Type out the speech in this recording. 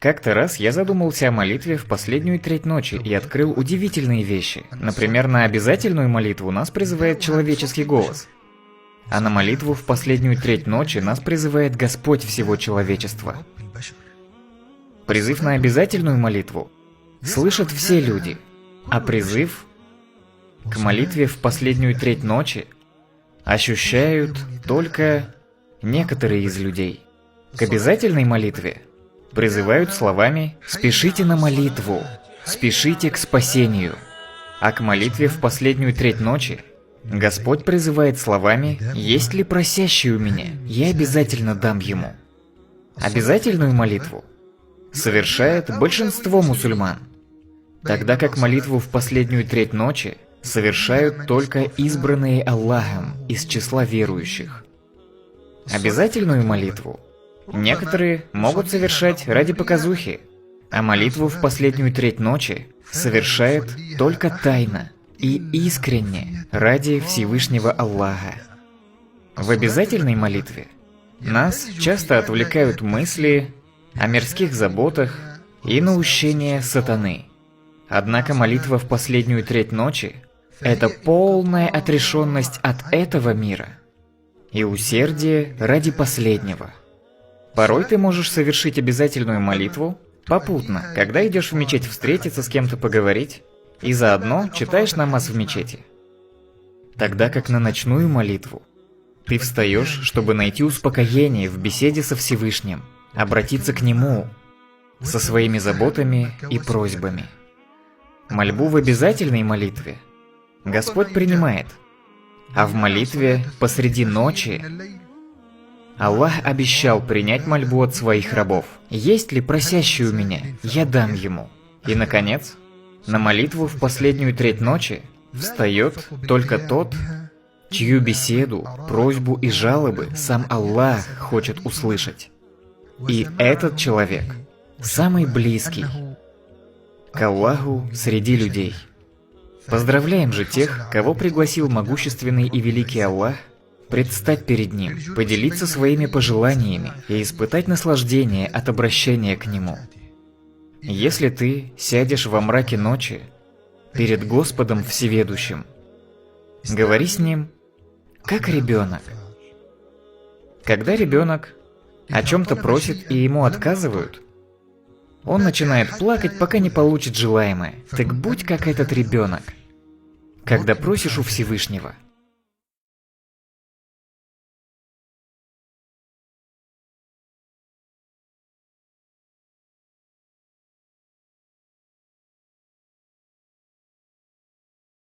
Как-то раз я задумался о молитве в последнюю треть ночи и открыл удивительные вещи. Например, на обязательную молитву нас призывает человеческий голос, а на молитву в последнюю треть ночи нас призывает Господь всего человечества. Призыв на обязательную молитву слышат все люди, а призыв к молитве в последнюю треть ночи ощущают только некоторые из людей. К обязательной молитве призывают словами «спешите на молитву», «спешите к спасению», а к молитве в последнюю треть ночи Господь призывает словами «есть ли просящий у меня, я обязательно дам ему». Обязательную молитву совершает большинство мусульман, тогда как молитву в последнюю треть ночи совершают только избранные Аллахом из числа верующих. Обязательную молитву некоторые могут совершать ради показухи, а молитву в последнюю треть ночи совершают только тайно и искренне ради Всевышнего Аллаха. В обязательной молитве нас часто отвлекают мысли о мирских заботах и наущение сатаны. Однако молитва в последнюю треть ночи – это полная отрешенность от этого мира и усердие ради последнего. Порой ты можешь совершить обязательную молитву попутно, когда идешь в мечеть встретиться с кем-то поговорить, и заодно читаешь намаз в мечети. Тогда как на ночную молитву ты встаешь, чтобы найти успокоение в беседе со Всевышним, обратиться к Нему со своими заботами и просьбами. Мольбу в обязательной молитве Господь принимает, а в молитве посреди ночи Аллах обещал принять мольбу от своих рабов. «Есть ли просящий у меня, я дам ему». И, наконец, на молитву в последнюю треть ночи встает только тот, чью беседу, просьбу и жалобы сам Аллах хочет услышать. И этот человек самый близкий к Аллаху среди людей. Поздравляем же тех, кого пригласил могущественный и великий Аллах предстать перед Ним, поделиться своими пожеланиями и испытать наслаждение от обращения к Нему. Если ты сядешь во мраке ночи перед Господом Всеведущим, говори с Ним, как ребенок. Когда ребенок о чем-то просит и ему отказывают, он начинает плакать, пока не получит желаемое. Так будь как этот ребенок. Когда просишь у Всевышнего,